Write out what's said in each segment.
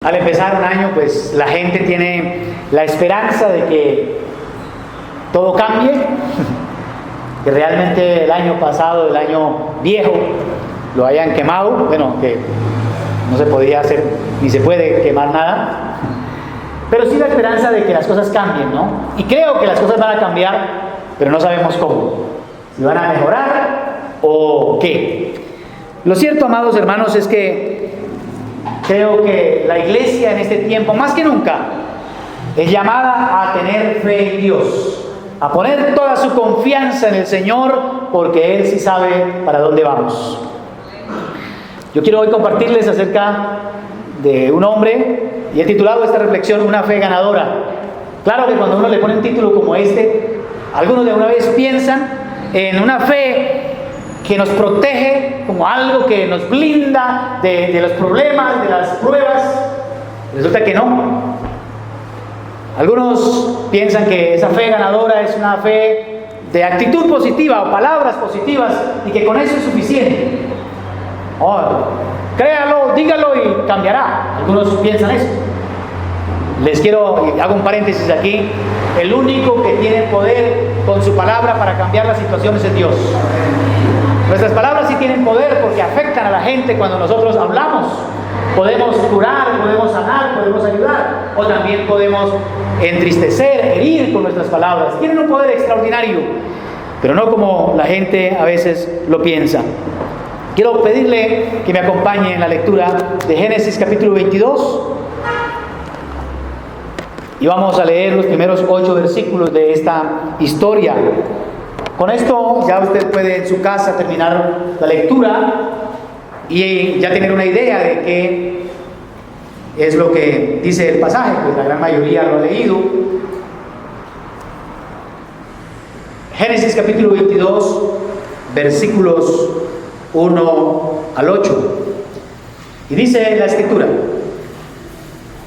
Al empezar un año, pues la gente tiene la esperanza de que todo cambie, que realmente el año pasado, el año viejo, lo hayan quemado, bueno, que no se podía hacer, ni se puede quemar nada, pero sí la esperanza de que las cosas cambien, ¿no? Y creo que las cosas van a cambiar, pero no sabemos cómo, si van a mejorar o qué. Lo cierto, amados hermanos, es que creo que la iglesia en este tiempo, más que nunca, es llamada a tener fe en Dios, a poner toda su confianza en el Señor, porque Él sí sabe para dónde vamos. Yo quiero hoy compartirles acerca de un hombre, y he titulado esta reflexión Una fe ganadora. Claro que cuando uno le pone un título como este, algunos de una vez piensan en una fe que nos protege como algo que nos blinda de los problemas, de las pruebas. Resulta que no. Algunos piensan que esa fe ganadora es una fe de actitud positiva o palabras positivas y que con eso es suficiente. Oh, créalo, dígalo y cambiará. Algunos piensan eso. Les quiero, hago un paréntesis aquí, el único que tiene poder con su palabra para cambiar las situaciones es Dios. Nuestras palabras sí tienen poder porque afectan a la gente cuando nosotros hablamos. Podemos curar, podemos sanar, podemos ayudar, o también podemos entristecer, herir con nuestras palabras. Tienen un poder extraordinario, pero no como la gente a veces lo piensa. Quiero pedirle que me acompañe en la lectura de Génesis capítulo 22 y vamos a leer los primeros 8 versículos de esta historia. Con esto ya usted puede en su casa terminar la lectura y ya tener una idea de qué es lo que dice el pasaje, pues la gran mayoría lo ha leído. Génesis capítulo 22, versículos 1 al 8. Y dice la escritura: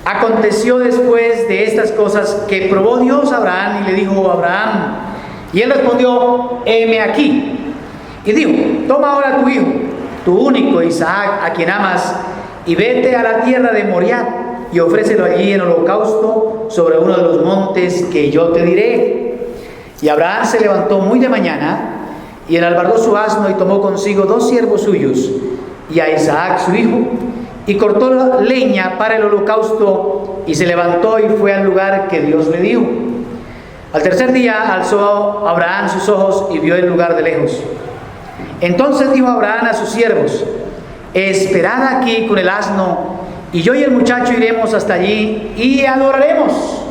aconteció después de estas cosas que probó Dios a Abraham y le dijo a Abraham, y él respondió: heme aquí. Y dijo: toma ahora tu hijo, tu único Isaac, a quien amas, y vete a la tierra de Moriah y ofrécelo allí en holocausto sobre uno de los montes que yo te diré. Y Abraham se levantó muy de mañana y enalbardó su asno y tomó consigo 2 siervos suyos y a Isaac su hijo, y cortó la leña para el holocausto y se levantó y fue al lugar que Dios le dijo. Al tercer día alzó Abraham sus ojos y vio el lugar de lejos. Entonces dijo Abraham a sus siervos: esperad aquí con el asno, y yo y el muchacho iremos hasta allí y adoraremos,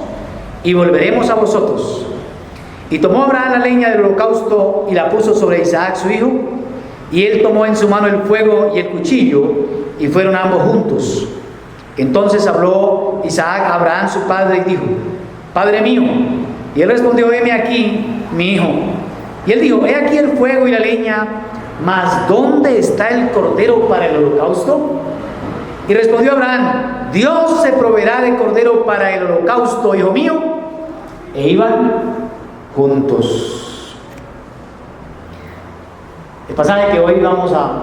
y volveremos a vosotros. Y tomó Abraham la leña del holocausto y la puso sobre Isaac su hijo, y él tomó en su mano el fuego y el cuchillo, y fueron ambos juntos. Entonces habló Isaac a Abraham su padre y dijo: Padre mío. Y él respondió: heme aquí, mi hijo. Y él dijo: he aquí el fuego y la leña, mas ¿dónde está el cordero para el holocausto? Y respondió Abraham: Dios se proveerá de cordero para el holocausto, hijo mío. E iban juntos. El pasaje que hoy vamos a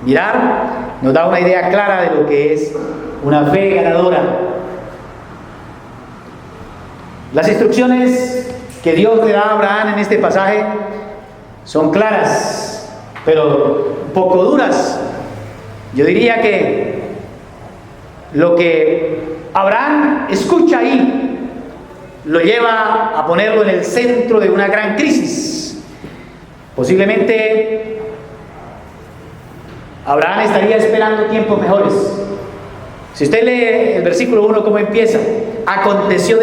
mirar nos da una idea clara de lo que es una fe ganadora. Las instrucciones que Dios le da a Abraham en este pasaje son claras, pero un poco duras. Yo diría que lo que Abraham escucha ahí lo lleva a ponerlo en el centro de una gran crisis. Posiblemente Abraham estaría esperando tiempos mejores. Si usted lee el versículo 1, ¿cómo empieza? Aconteció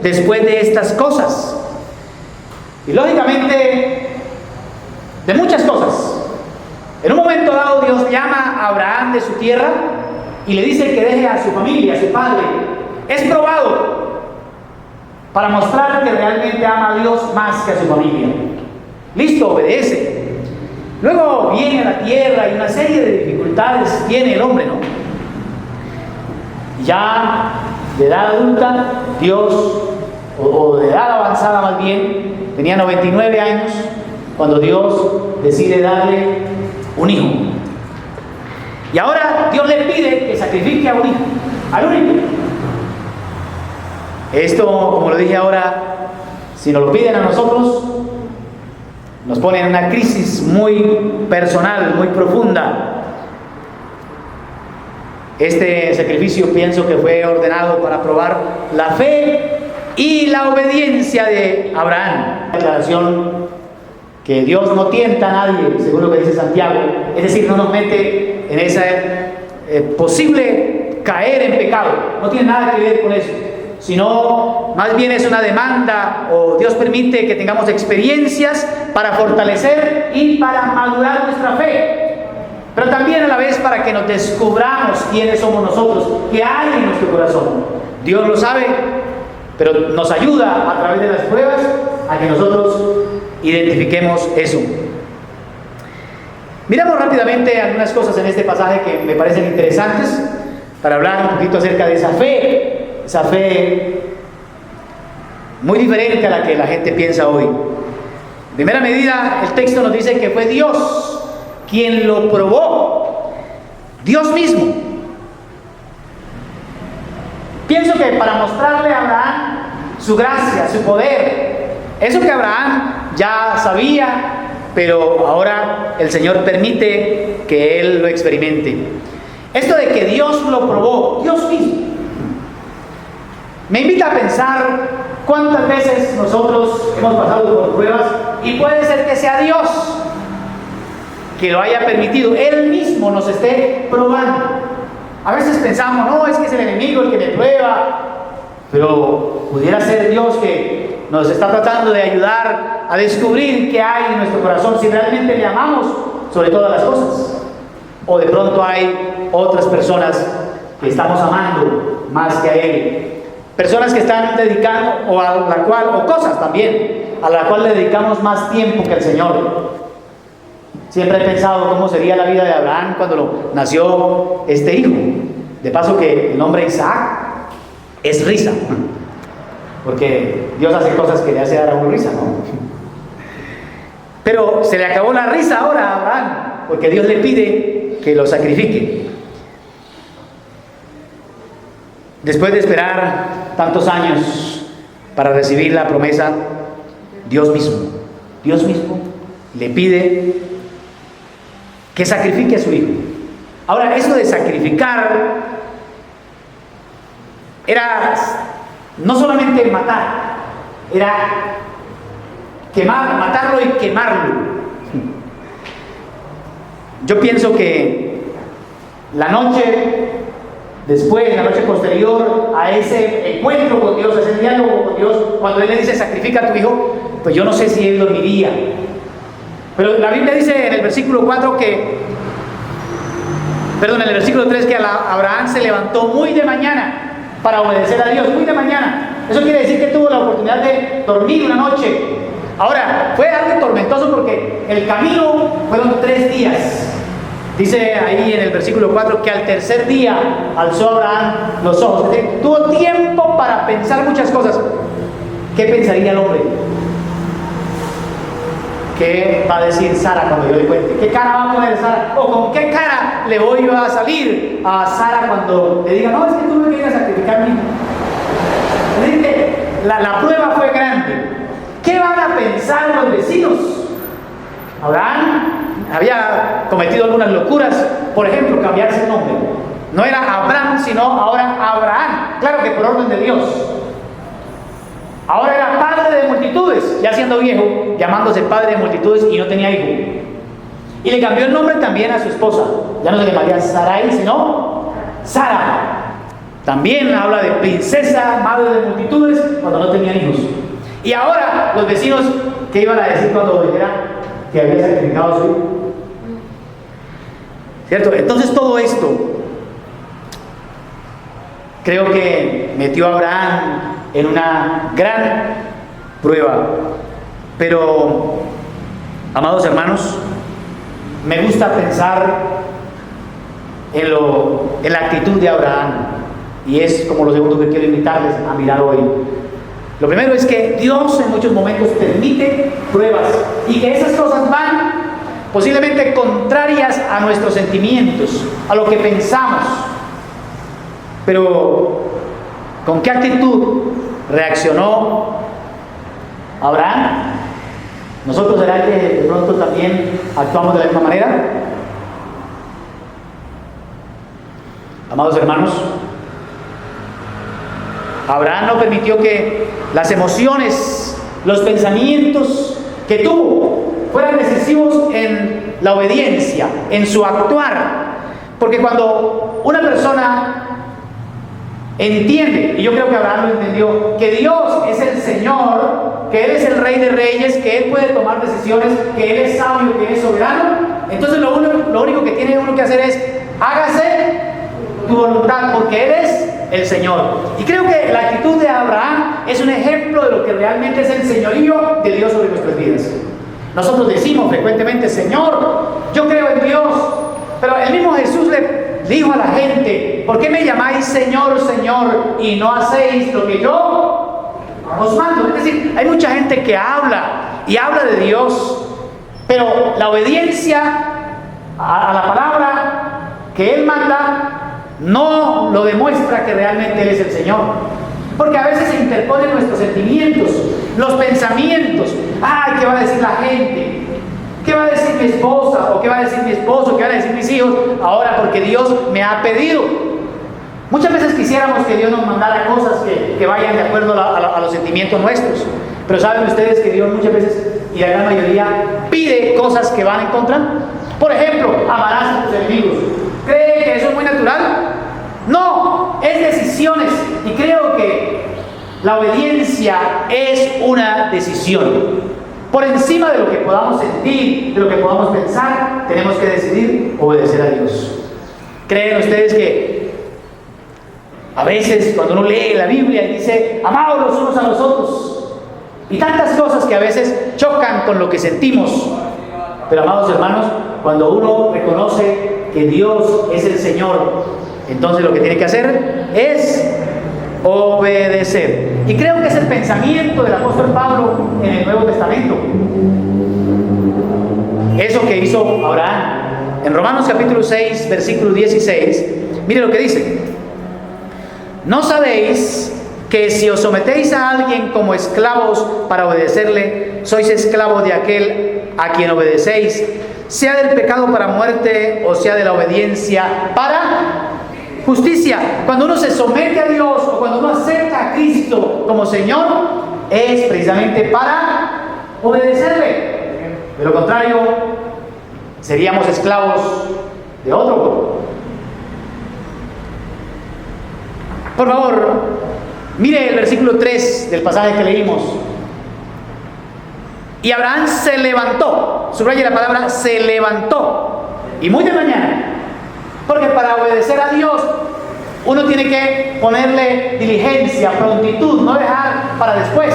después de estas cosas. Y lógicamente, de muchas cosas. En un momento dado, Dios llama a Abraham de su tierra y le dice que deje a su familia, a su padre. Es probado para mostrar que realmente ama a Dios más que a su familia. Listo, obedece. Luego viene a la tierra y una serie de dificultades tiene el hombre, ¿no? Ya de edad adulta, Dios, o de edad avanzada más bien, tenía 99 años cuando Dios decide darle un hijo. Y ahora Dios le pide que sacrifique a un hijo. al único. Esto, como lo dije ahora, si nos lo piden a nosotros, nos pone en una crisis muy personal, muy profunda. Este sacrificio pienso que fue ordenado para probar la fe y la obediencia de Abraham. La declaración que Dios no tienta a nadie, según lo que dice Santiago, es decir, no nos mete en esa posible caer en pecado, no tiene nada que ver con eso, sino más bien es una demanda, o Dios permite que tengamos experiencias para fortalecer y para madurar nuestra fe, pero también a la vez para que nos descubramos quiénes somos nosotros, qué hay en nuestro corazón. Dios lo sabe, pero nos ayuda a través de las pruebas a que nosotros identifiquemos eso. Miramos rápidamente algunas cosas en este pasaje que me parecen interesantes para hablar un poquito acerca de esa fe muy diferente a la que la gente piensa hoy. En primera medida, el texto nos dice que fue Dios quien lo probó, Dios mismo. Pienso que para mostrarle a Abraham su gracia, su poder, eso que Abraham ya sabía, pero ahora el Señor permite que él lo experimente. Esto de que Dios lo probó, Dios mismo, me invita a pensar cuántas veces nosotros hemos pasado por pruebas y puede ser que sea Dios que lo haya permitido, Él mismo nos esté probando. A veces pensamos, no, es que es el enemigo el que me prueba, pero pudiera ser Dios que nos está tratando de ayudar a descubrir qué hay en nuestro corazón, si realmente le amamos sobre todas las cosas, o de pronto hay otras personas que estamos amando más que a Él, personas que están dedicando, o cosas también, a la cual le dedicamos más tiempo que al Señor. Siempre he pensado cómo sería la vida de Abraham cuando nació este hijo. De paso que el nombre Isaac es risa, porque Dios hace cosas que le hace dar a uno risa, ¿no? Pero se le acabó la risa ahora a Abraham, porque Dios le pide que lo sacrifique. Después de esperar tantos años para recibir la promesa, Dios mismo le pide que sacrifique a su hijo. Ahora, eso de sacrificar era no solamente matar, era matarlo y quemarlo. Yo pienso que la noche posterior a ese encuentro con Dios, a ese diálogo con Dios, cuando Él le dice sacrifica a tu hijo, pues yo no sé si Él dormiría. Pero la Biblia dice en el versículo 3 que Abraham se levantó muy de mañana para obedecer a Dios, muy de mañana. Eso quiere decir que tuvo la oportunidad de dormir una noche. Ahora, fue algo tormentoso porque el camino fueron 3 días. Dice ahí en el versículo 4 que al tercer día alzó Abraham los ojos. Es decir, tuvo tiempo para pensar muchas cosas. ¿Qué pensaría el hombre? ¿Qué va a decir Sara cuando yo le cuente? ¿Qué cara va a poner Sara? ¿O con qué cara le voy a salir a Sara cuando le diga, no, es que tú me quieres sacrificar a mí? Es decir, que la prueba fue grande. ¿Qué van a pensar los vecinos? Abraham había cometido algunas locuras, por ejemplo, cambiarse el nombre. No era Abraham, sino ahora Abraham. Claro que por orden de Dios. Ahora era padre de multitudes, ya siendo viejo, llamándose padre de multitudes y no tenía hijo. Y le cambió el nombre también a su esposa. Ya no se llamaría Sarai, sino Sara. También habla de princesa, madre de multitudes, cuando no tenían hijos. Y ahora los vecinos, ¿qué iban a decir cuando dijera que había sacrificado a su hijo? ¿Cierto? Entonces todo esto creo que metió a Abraham en una gran prueba. Pero, amados hermanos, me gusta pensar en la actitud de Abraham, y es como lo segundo que quiero invitarles a mirar hoy. Lo primero es que Dios en muchos momentos permite pruebas y que esas cosas van posiblemente contrarias a nuestros sentimientos, a lo que pensamos. Pero, ¿con qué actitud reaccionó Abraham? ¿Nosotros será que de pronto también actuamos de la misma manera? Amados hermanos, Abraham no permitió que las emociones, los pensamientos que tuvo fueran decisivos en la obediencia, en su actuar. Porque cuando una persona entiende, y yo creo que Abraham lo entendió, que Dios es el Señor, que Él es el Rey de Reyes, que Él puede tomar decisiones, que Él es sabio, que Él es soberano, entonces lo único que tiene uno que hacer es: hágase tu voluntad, porque Él es el Señor. Y creo que la actitud de Abraham es un ejemplo de lo que realmente es el señorío de Dios sobre nuestras vidas. Nosotros decimos frecuentemente: Señor, yo creo en Dios, pero el mismo Jesús le dijo a la gente: ¿por qué me llamáis Señor, Señor, y no hacéis lo que yo os mando? Es decir, hay mucha gente que habla y habla de Dios, pero la obediencia a la palabra que Él manda no lo demuestra que realmente Él es el Señor. Porque a veces se interponen nuestros sentimientos, los pensamientos. ¡Ay, qué va a decir la gente! ¿Qué va a decir mi esposa? ¿O qué va a decir mi esposo? ¿Qué van a decir mis hijos? Ahora, porque Dios me ha pedido. Muchas veces quisiéramos que Dios nos mandara cosas que vayan de acuerdo a los sentimientos nuestros. Pero ¿saben ustedes que Dios muchas veces, y la gran mayoría, pide cosas que van en contra? Por ejemplo, amarás a tus enemigos. ¿Cree que eso es muy natural? No, es decisiones. Y creo que la obediencia es una decisión. Por encima de lo que podamos sentir, de lo que podamos pensar, tenemos que decidir obedecer a Dios. ¿Creen ustedes que a veces cuando uno lee la Biblia y dice: amaos los unos a los otros, y tantas cosas que a veces chocan con lo que sentimos? Pero amados hermanos, cuando uno reconoce que Dios es el Señor, entonces lo que tiene que hacer es obedecer. Y creo que es el pensamiento del apóstol Pablo en el Nuevo Testamento. Eso que hizo Abraham. En Romanos capítulo 6, versículo 16, mire lo que dice: ¿no sabéis que si os sometéis a alguien como esclavos para obedecerle, sois esclavos de aquel a quien obedecéis, sea del pecado para muerte o sea de la obediencia para justicia? Cuando uno se somete a Dios o cuando uno acepta a Cristo como Señor, es precisamente para obedecerle. De lo contrario, seríamos esclavos de otro. Por favor, mire el versículo 3 del pasaje que leímos. Y Abraham se levantó, subraya la palabra se levantó, y muy de mañana, porque para obedecer a Dios uno tiene que ponerle diligencia, prontitud, no dejar para después.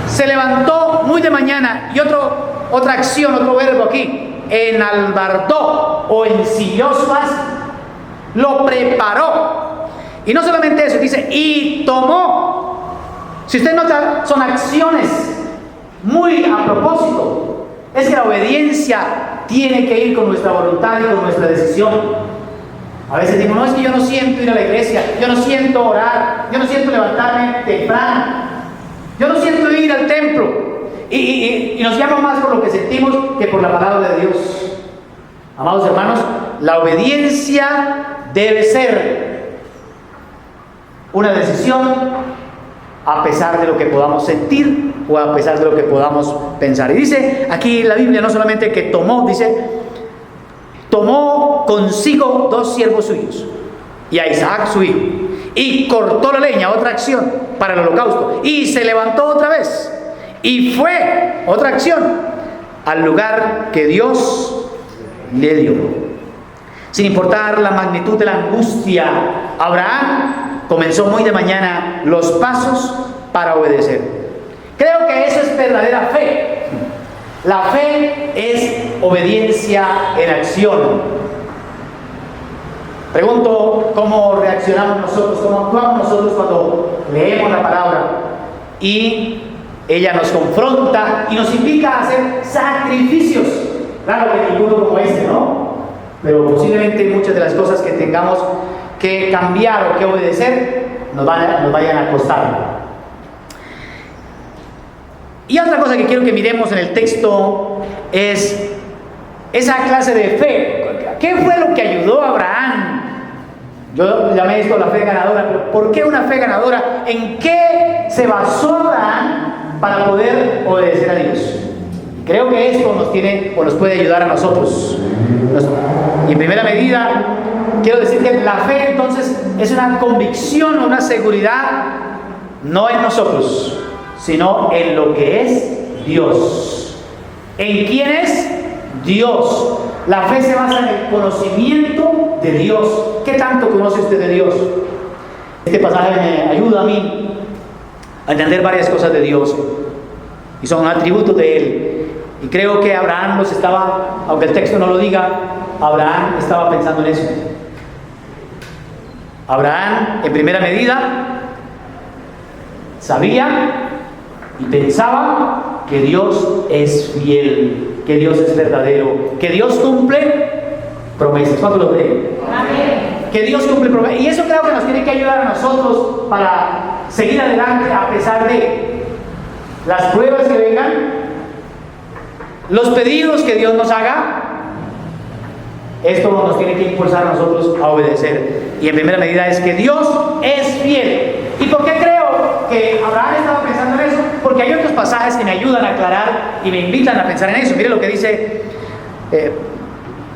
Se levantó muy de mañana. Y otra acción, otro verbo aquí: enalbardó o ensilló su asno, lo preparó. Y no solamente eso, dice: y tomó. Si usted nota, son acciones muy a propósito. Es que la obediencia tiene que ir con nuestra voluntad y con nuestra decisión. A veces digo: no, es que yo no siento ir a la iglesia, yo no siento orar, yo no siento levantarme temprano, yo no siento ir al templo. Y nos llama más por lo que sentimos que por la palabra de Dios. Amados hermanos, la obediencia debe ser una decisión a pesar de lo que podamos sentir o a pesar de lo que podamos pensar. Y dice aquí la Biblia no solamente que tomó, dice: tomó consigo 2 siervos suyos y a Isaac su hijo, y cortó la leña, otra acción, para el holocausto, y se levantó otra vez y fue, otra acción, al lugar que Dios le dio. Sin importar la magnitud de la angustia, Abraham comenzó muy de mañana los pasos para obedecer. Creo que eso es verdadera fe. La fe es obediencia en acción. Pregunto: ¿cómo reaccionamos nosotros? ¿Cómo actuamos nosotros cuando leemos la palabra y ella nos confronta y nos invita a hacer sacrificios? Claro que ninguno como este, ¿no? Pero posiblemente muchas de las cosas que tengamos que cambiar o que obedecer nos vayan a costar. Y otra cosa que quiero que miremos en el texto es esa clase de fe. ¿Qué fue lo que ayudó a Abraham? Yo llamé esto la fe ganadora, pero ¿por qué una fe ganadora? ¿En qué se basó Abraham para poder obedecer a Dios? Creo que esto nos puede ayudar a nosotros. Y en primera medida, quiero decir que la fe entonces es una convicción, una seguridad, no en nosotros, sino en lo que es Dios. ¿En quién es? Dios. La fe se basa en el conocimiento de Dios. ¿Qué tanto conoce usted de Dios? Este pasaje me ayuda a mí a entender varias cosas de Dios y son atributos de Él. Y creo que Abraham los estaba, aunque el texto no lo diga, Abraham estaba pensando en eso. Abraham, en primera medida, sabía y pensaba que Dios es fiel, que Dios es verdadero, que Dios cumple promesas. ¿Cuánto lo creen? Amén. Que Dios cumple promesas. Y eso creo que nos tiene que ayudar a nosotros para seguir adelante a pesar de las pruebas que vengan, los pedidos que Dios nos haga. Esto nos tiene que impulsar a nosotros a obedecer. Y en primera medida es que Dios es fiel. ¿Y por qué creo que Abraham estaba pensando en eso? Porque hay otros pasajes que me ayudan a aclarar y me invitan a pensar en eso. Mire lo que dice.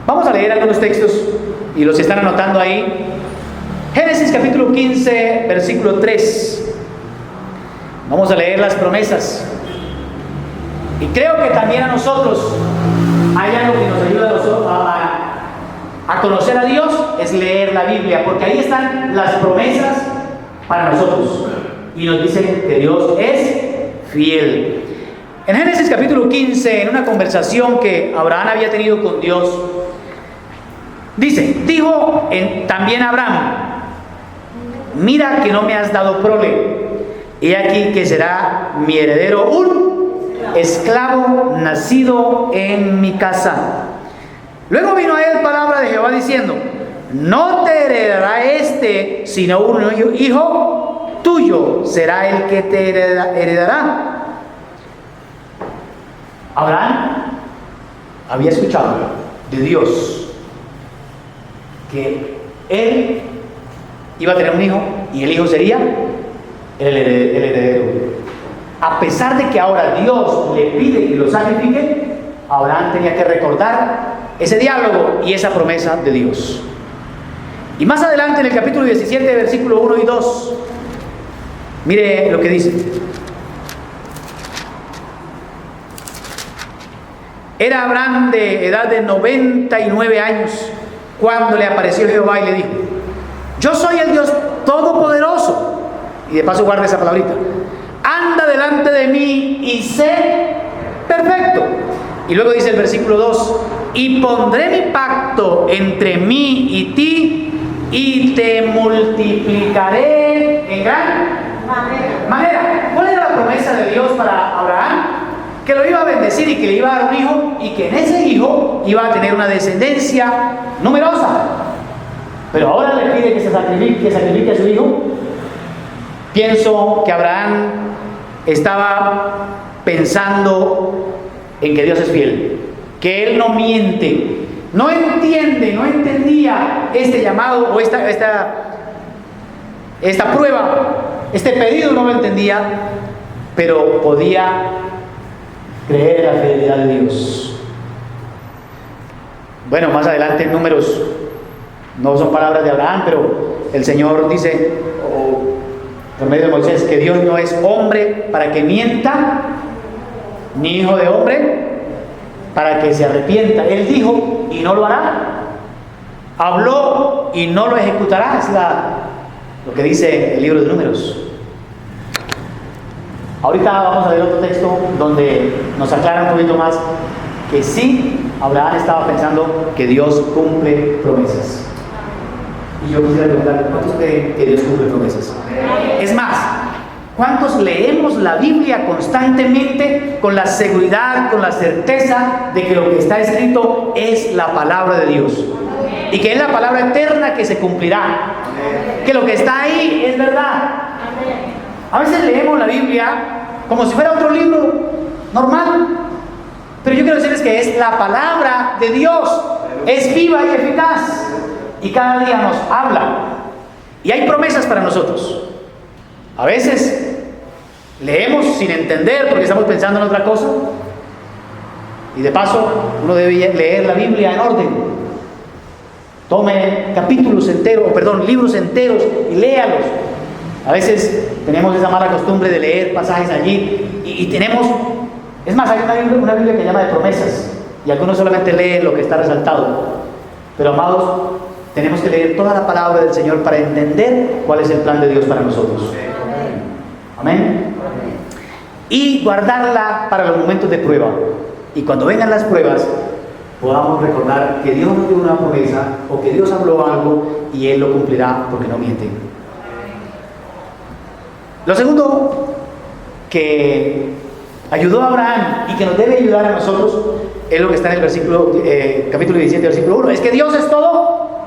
Vamos a leer algunos textos y los están anotando ahí. Génesis capítulo 15, versículo 3. Vamos a leer las promesas. Y creo que también a nosotros hay algo que nos ayuda a conocer a Dios, es leer la Biblia, porque ahí están las promesas para nosotros y nos dicen que Dios es fiel. En Génesis capítulo 15, en una conversación que Abraham había tenido con Dios, dijo también Abraham: mira que no me has dado prole, he aquí que será mi heredero un esclavo nacido en mi casa. Luego vino a él palabra de Jehová diciendo: no te heredará sino un hijo tuyo será el que te heredará. Abraham había escuchado de Dios que él iba a tener un hijo y el hijo sería el heredero. A pesar de que ahora Dios le pide que lo sacrifique, Abraham tenía que recordar ese diálogo y esa promesa de Dios. Y más adelante en el capítulo 17, versículo 1 y 2, mire lo que dice. Era Abraham de edad de 99 años cuando le apareció Jehová y le dijo: yo soy el Dios Todopoderoso. Y de paso guarda esa palabrita: anda delante de mí y sé perfecto. Y luego dice el versículo 2: y pondré mi pacto entre mí y ti y te multiplicaré en gran manera. ¿Cuál era la promesa de Dios para Abraham? Que lo iba a bendecir y que le iba a dar un hijo y que en ese hijo iba a tener una descendencia numerosa. Pero ahora le pide que sacrifique a su hijo. Pienso que Abraham estaba pensando en que Dios es fiel, que Él no miente. No entendía este llamado o esta prueba, este pedido no lo entendía, pero podía creer en la fidelidad de Dios. Bueno, más adelante en Números, no son palabras de Abraham, pero el Señor dice, por medio de Moisés, que Dios no es hombre para que mienta, ni hijo de hombre para que se arrepienta. Él dijo y no lo hará, habló y no lo ejecutará. Es lo que dice el libro de Números. Ahorita vamos a ver otro texto donde nos aclara un poquito más que sí, Abraham estaba pensando que Dios cumple promesas. Y yo quisiera preguntar: ¿cuántos creen que Dios cumple promesas? Es más, ¿cuántos leemos la Biblia constantemente con la seguridad, con la certeza de que lo que está escrito es la palabra de Dios? Y que es la palabra eterna que se cumplirá. que lo que está ahí es verdad. A veces leemos la Biblia como si fuera otro libro normal, pero yo quiero decirles que es la palabra de Dios, es viva y eficaz, y cada día nos habla, y hay promesas para nosotros. A veces leemos sin entender porque estamos pensando en otra cosa, y de paso uno debe leer la Biblia en orden. Tome capítulos enteros, libros enteros y léalos. A veces tenemos esa mala costumbre de leer pasajes allí y tenemos, es más, hay una Biblia que se llama de promesas, y algunos solamente leen lo que está resaltado. Pero amados, tenemos que leer toda la palabra del Señor para entender cuál es el plan de Dios para nosotros. Amén. Y guardarla para los momentos de prueba. Y cuando vengan las pruebas, podamos recordar que Dios nos dio una promesa o que Dios habló algo y Él lo cumplirá, porque no miente. Lo segundo que ayudó a Abraham y que nos debe ayudar a nosotros es lo que está en el versículo, capítulo 17, versículo 1. Es que Dios es todo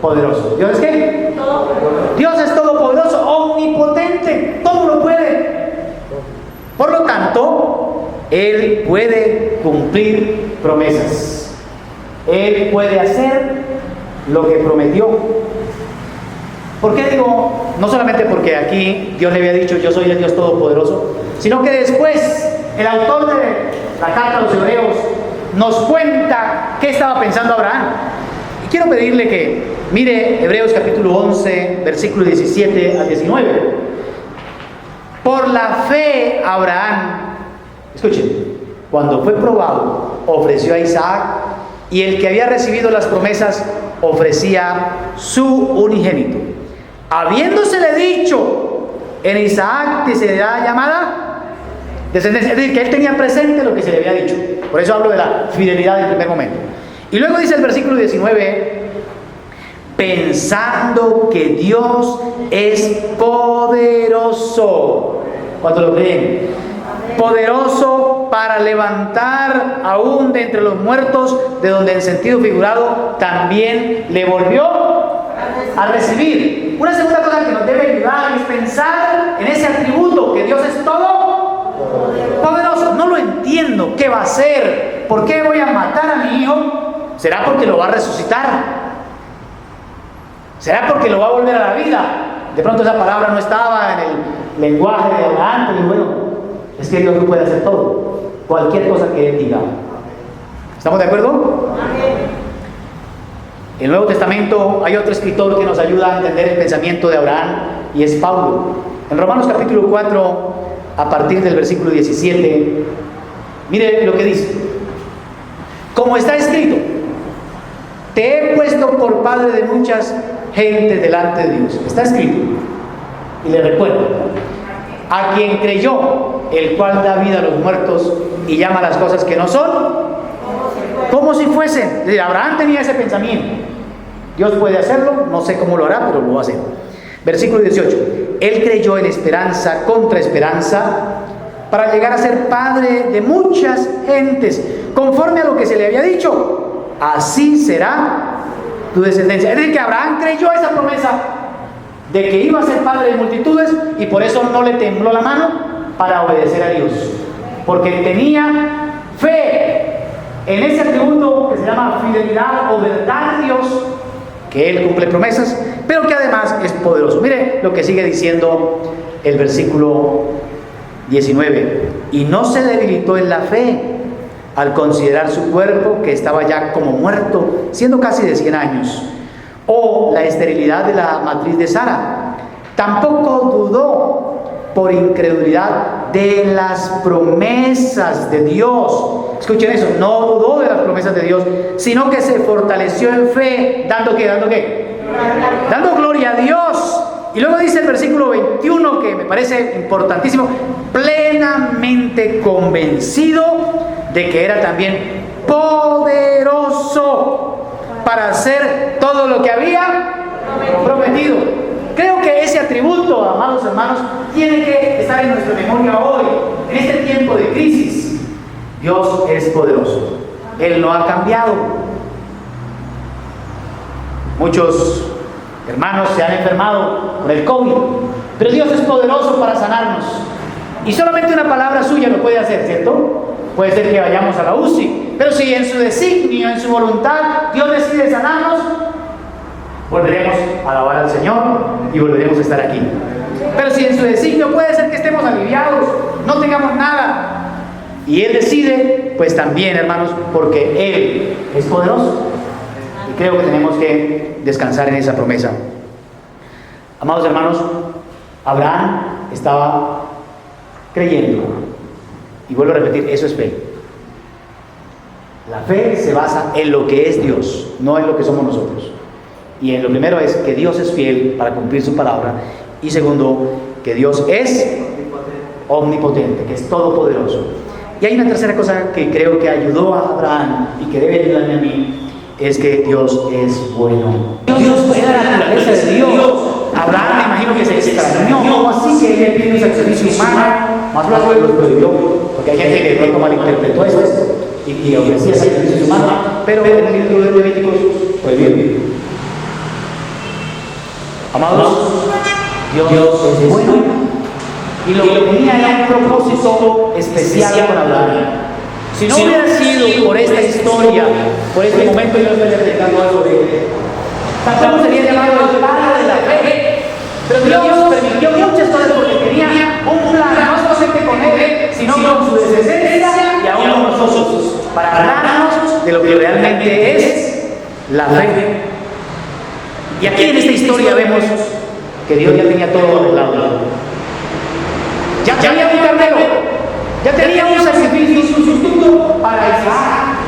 poderoso. ¿Dios es qué? Dios es todopoderoso, omnipotente, todo lo puede. Por lo tanto, Él puede cumplir promesas. Él puede hacer lo que prometió. ¿Por qué digo? No solamente porque aquí Dios le había dicho yo soy el Dios todopoderoso, sino que después el autor de la carta a los Hebreos nos cuenta qué estaba pensando Abraham. Y quiero pedirle que mire Hebreos capítulo 11, versículo 17 al 19. Por la fe Abraham, escuchen, cuando fue probado, ofreció a Isaac, y el que había recibido las promesas ofrecía su unigénito, habiéndosele dicho: en Isaac te será llamada descendencia. Es decir, que él tenía presente lo que se le había dicho. Por eso hablo de la fidelidad del primer momento. Y luego dice el versículo 19: pensando que Dios es poderoso. ¿Cuánto lo creen? Poderoso para levantar aún de entre los muertos, de donde en sentido figurado también le volvió a recibir. Una segunda cosa que nos debe ayudar es pensar en ese atributo, que Dios es todo poderoso. No lo entiendo, ¿qué va a hacer? ¿Por qué voy a matar a mi hijo? ¿Será porque lo va a resucitar? ¿Será porque lo va a volver a la vida? De pronto esa palabra no estaba en el lenguaje de Abraham, pero bueno, es que Dios lo puede hacer todo, cualquier cosa que Él diga. ¿Estamos de acuerdo? En el Nuevo Testamento hay otro escritor que nos ayuda a entender el pensamiento de Abraham, y es Pablo. En Romanos capítulo 4, a partir del versículo 17, mire lo que dice: como está escrito, te he puesto por padre de muchas gentes delante de Dios. Está escrito. Y le recuerdo: a quien creyó, el cual da vida a los muertos y llama las cosas que no son como si fuesen. Abraham tenía ese pensamiento. Dios puede hacerlo, no sé cómo lo hará, pero lo va a hacer. Versículo 18: él creyó en esperanza contra esperanza, para llegar a ser padre de muchas gentes, conforme a lo que se le había dicho: así será tu descendencia. Es decir, que Abraham creyó esa promesa de que iba a ser padre de multitudes, y por eso no le tembló la mano para obedecer a Dios, porque tenía fe en ese atributo que se llama fidelidad o verdad de Dios, que Él cumple promesas, pero que además es poderoso. Mire lo que sigue diciendo el versículo 19: y no se debilitó en la fe al considerar su cuerpo, que estaba ya como muerto, siendo casi de 100 años, o la esterilidad de la matriz de Sara. Tampoco dudó por incredulidad de las promesas de Dios. Escuchen eso, no dudó de las promesas de Dios, sino que se fortaleció en fe, ¿dando qué? Dando gloria a Dios. Y luego dice el versículo 21, que me parece importantísimo: plenamente convencido de que era también poderoso para hacer todo lo que había prometido. Creo que ese atributo, amados hermanos, tiene que estar en nuestra memoria hoy, en este tiempo de crisis. Dios es poderoso, Él no ha cambiado. Muchos hermanos se han enfermado con el COVID, pero Dios es poderoso para sanarnos. Y solamente una palabra suya lo puede hacer, ¿cierto? Puede ser que vayamos a la UCI, pero si en su designio, en su voluntad, Dios decide sanarnos, volveremos a alabar al Señor y volveremos a estar aquí. Pero si en su designio puede ser que estemos aliviados, no tengamos nada, y Él decide, pues también, hermanos, porque Él es poderoso. Y creo que tenemos que descansar en esa promesa. Amados hermanos, Abraham estaba creyendo. Y vuelvo a repetir, eso es fe. La fe se basa en lo que es Dios, no en lo que somos nosotros. Y en lo primero es que Dios es fiel para cumplir su palabra. Y segundo, que Dios es omnipotente, que es todopoderoso. Y hay una tercera cosa que creo que ayudó a Abraham y que debe ayudarme a mí, es que Dios es bueno. Dios era la naturaleza de Dios. Abraham, me imagino que se extrañó, ¿cómo así que él tiene un sacrificio humano? Más luego lo prohibió, porque hay gente que de pronto malinterpretó esto y ofrecía sacrificios humanos, pero en el libro de Levíticos prohibió. Amados, Dios es bueno, y lo que tenía era un propósito especial con Abraham. Si no hubiera sido por esta historia, por este momento, yo estoy predicando algo de él, tampoco sería llamado el padre de la fe. Pero Dios permitió muchas cosas porque tenía un plan, no solamente con él, sino con su descendencia y aún con nosotros, para hablarnos de lo que realmente es la fe. Y aquí en esta historia vemos que Dios ya tenía todo arreglado. Ya tenía un carnero, ya tenía un sacrificio, un sustituto para Isaac.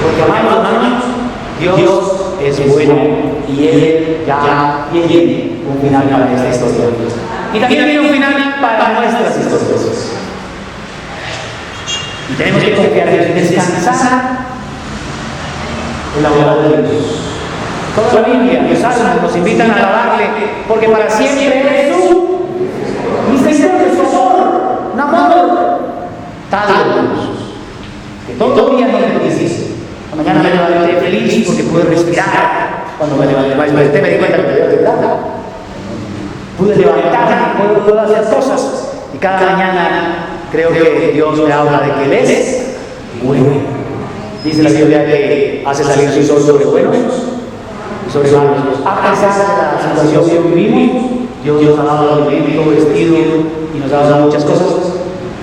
Porque hermanos, Dios es bueno y Él ya tiene un final para esta historia. Y también tiene un final para nuestras historias. Y tenemos que confiar en Dios y descansar en la obra de Dios. Toda la Biblia, los salmos nos invitan a alabarle, porque para siempre es su misericordia, su amor, un amor tal, que todo día nos bendice. Mañana me levanté feliz porque pude respirar. Cuando me levanté, me di cuenta que me había levantado. Pude levantarme, puedo hacer cosas. Y cada mañana creo que Dios me habla de que Él es bueno. Dice la Biblia que hace salir su sol sobre buenos y sobre malos. A pesar de la situación que vivimos, Dios ha dado alimento, vestido y nos ha dado muchas cosas.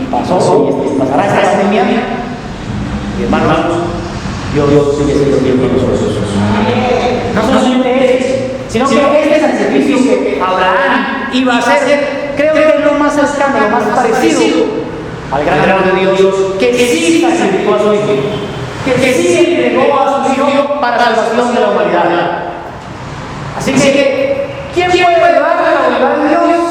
Y pasó y pasará esta pandemia. Y hermanos, Dios sigue siendo fiel con nosotros. No solamente eso, sino que este sacrificio que Abraham iba a hacer, creo que es lo más cercano, lo más parecido al gran amor de Dios, que sí sacrificó a su hijo, que sí entregó a su hijo para la salvación de la humanidad. Así que, ¿quién puede ayudar a la voluntad de Dios?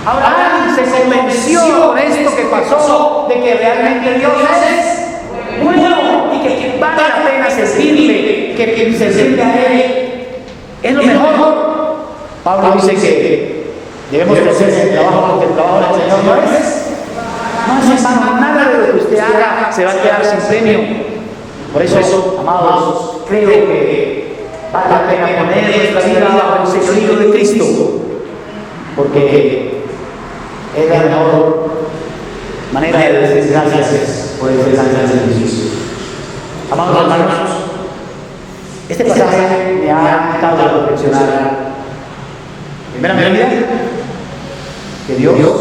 Abraham se convenció con esto que pasó, de que realmente Dios es bueno y que vale la pena servirle, que servirle a Él es lo mejor. Pablo dice que debemos hacer el trabajo porque el trabajo del Señor no es en vano. Nada de lo que usted haga se va a quedar sin premio. Por eso, amados, creo que vale la pena poner nuestra vida bajo el señorío de Cristo, porque es la mejor manera de decir gracias por ese gran servicio. Amados hermanos, este pasaje me ha invitado a reflexionar, primeramente, que Dios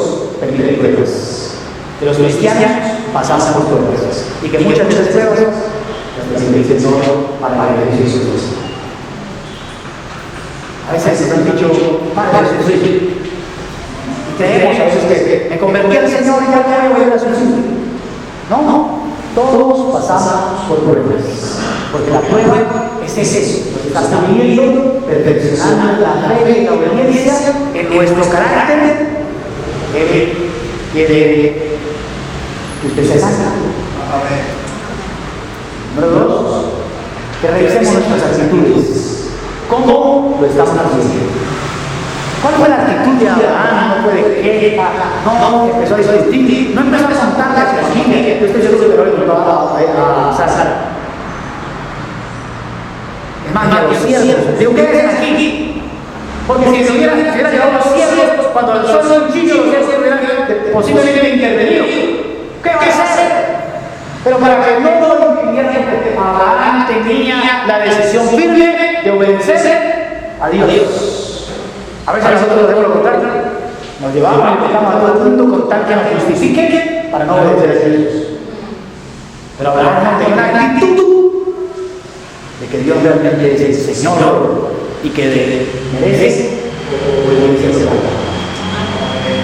permite pruebas, que los cristianos pasamos por pruebas y que muchas de esas pruebas las permiten solo para el beneficio de Dios. A veces nos han dicho, Padre Jesús, y creemos a veces que me convertí al Señor y ya no voy a ir a su sitio. No, todos pasamos por pruebas, porque la prueba es eso, nos está estabilizando, perfeccionando la fe y la obediencia en nuestro carácter. Él quiere que usted se sana. Número 2, que revisemos nuestras actitudes. ¿Cómo lo estamos haciendo? ¿Cuál fue la actitud de Abraham? No fue de queja, no empezó a discutir, no empezó a contarle a su familia. Yo estoy seguro que lo va a Sara. Es mande a los siervos. Digo, ¿qué es aquí? Porque si se hubiera llevado a los siervos, cuando el sol un chillo, los siervos hubieran posiblemente intervenido. ¿Qué va a hacer? Pero para que no lo impidieran, Abraham tenía la decisión firme de obedecer a Dios. A veces nosotros hacemos lo contrario. Nos llevamos y empezamos a todo el mundo con tal que nos justifique para no obedecer a Dios. Pero Abraham tenía una actitud de que Dios realmente es el Señor y que merece obedecerse a Dios.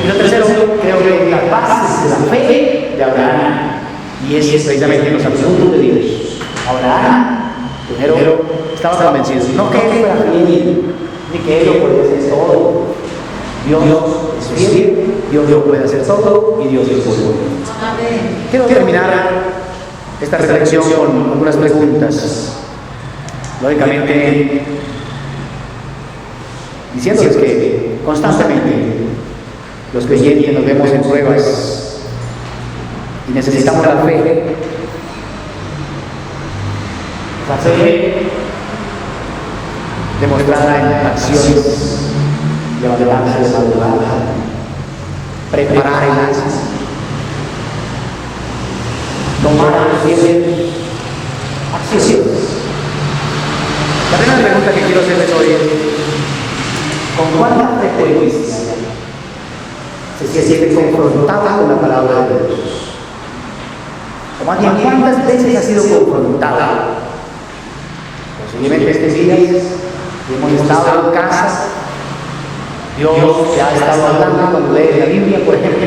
Y lo tercero, creo que las bases de la fe de Abraham, y es precisamente los atributos de Dios. Abraham, primero, estaba convencido, no que él fuera fiel, ni que él lo puede hacer todo. Dios es fiel, Dios lo puede hacer todo y Dios es bueno. Quiero terminar esta reflexión con algunas preguntas. Lógicamente, diciéndoles que constantemente los creyentes nos vemos en pruebas y necesitamos la fe. La fe demostrada en acciones, levantarse de madrugada, preparar el alza, tomar acciones. La primera pregunta que quiero hacerles hoy es: ¿con cuánta frecuencia se siente confrontado con la palabra de Dios? O más bien, ¿cuántas veces ha sido confrontado? Posiblemente estos días hemos estado en casa, Dios te ha estado hablando cuando lees la Biblia, por ejemplo.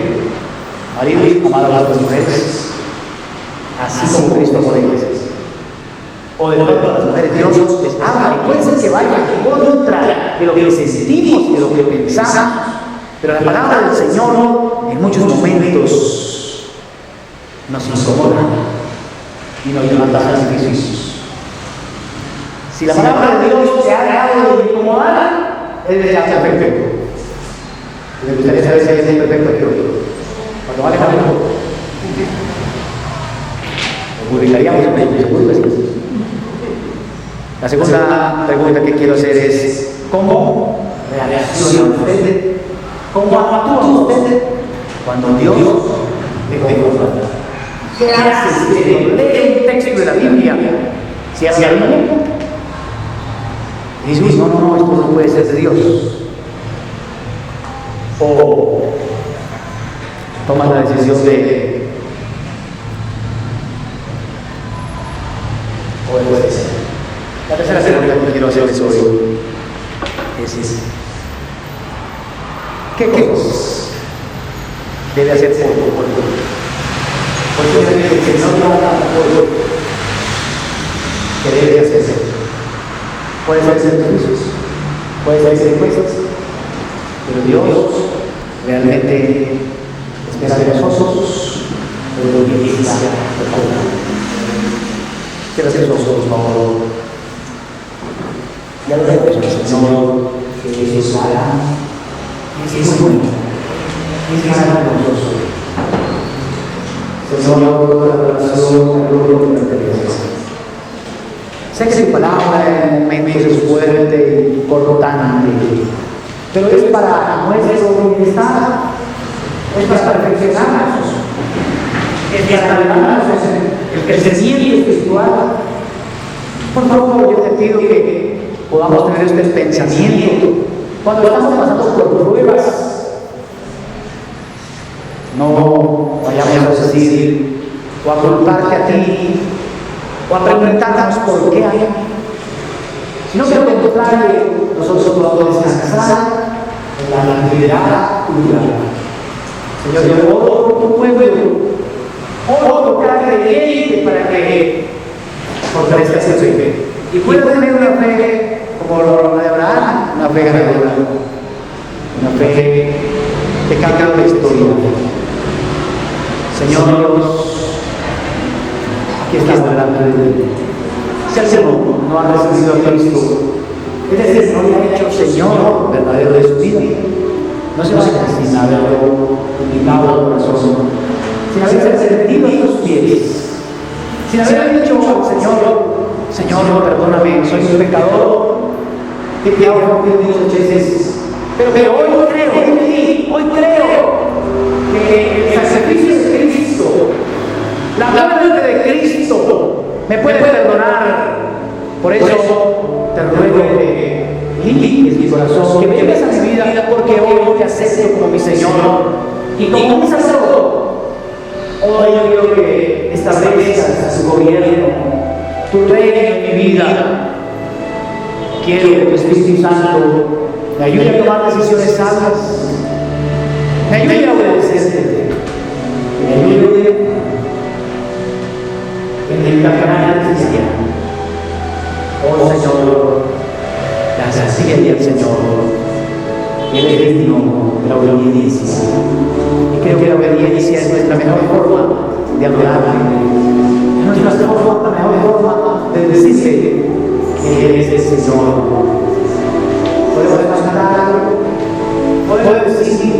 Maridos, amad a las mujeres, así como Cristo amó a la iglesia. O de pronto a las mujeres, Dios les habla, y puede ser que vaya en contra de lo que sentimos, de lo que pensamos, pero la palabra del Señor en muchos momentos nos incomoda y nos levanta a sacrificios. Si la palabra de Dios te ha dado de incomodar, es de ser perfecto. Me gustaría saber si es perfecto aquí hoy. Cuando vale para algo, lo publicaríamos en Facebook. La segunda pregunta que quiero hacer es: ¿cómo reacciona usted? ¿Cómo actúa usted cuando Dios le confronta? ¿Qué hace usted? Lee un texto de la Biblia. Si hace algo, y dice: no, esto no puede ser de Dios. O toma la decisión de obedecer. La tercera pregunta que quiero hacerles hoy es: ¿qué cosas debe hacer por Dios? Porque el Señor no haga por que debe hacerse. Puede ser sacrificios, puede ser impuestos, pero Dios realmente espera de nosotros lo que quisiera recordar. Quiero hacer los ojos, por favor. Ya lo vemos, Señor, que es hará, que es bueno, que es maravilloso. Señor, toda la adoración, la gloria que te pertenece. Sé que tu palabra en momentos es fuerte y cortante, pero es para nuestro bienestar, es para perfeccionarnos, es para ayudarnos en el crecimiento espiritual. Por favor, yo te pido que podamos tener este pensamiento cuando estamos pasando por pruebas. No vayamos a decir o a culparte a ti o a preguntarnos por qué hay, sino que lo contrario, nosotros podamos descansar en la tranquilidad tuya. Señor, yo oro por tu pueblo, oro por cada creyente para que fortalezca su fe y pueda tener una fe como la de Abraham, una fe ganadora, una fe que cambia la historia. Señor Dios, aquí estamos delante de ti. Si alguno no ha recibido a Cristo, es decir, no le ha hecho Señor verdadero de su vida, no se vaya sin haberlo indicado al corazón, sin haberse sentido a sus pies, sin haber dicho: Señor, Señor, perdóname, soy un pecador, que te hago muchas veces. Pero hoy creo que el sacrificio de Cristo, la muerte de Cristo, me puede perdonar. Por eso te ruego que limpies mi corazón, que vengas a mi vida, porque hoy te acepto como mi Señor. Y como un sacerdote, hoy yo quiero que establezcas su gobierno, tu reino en mi vida. Quiero que tu Espíritu Santo me ayude a tomar decisiones sabias, me ayude a obedecerte, me ayude en el caminar cristiano. Oh Señor, gracias al Señor, que Él es digno de la obediencia. Y creo que la obediencia es nuestra mejor forma de adorarle, es nuestra mejor forma de decirle que Él es el Señor. Podemos cantar, podemos decir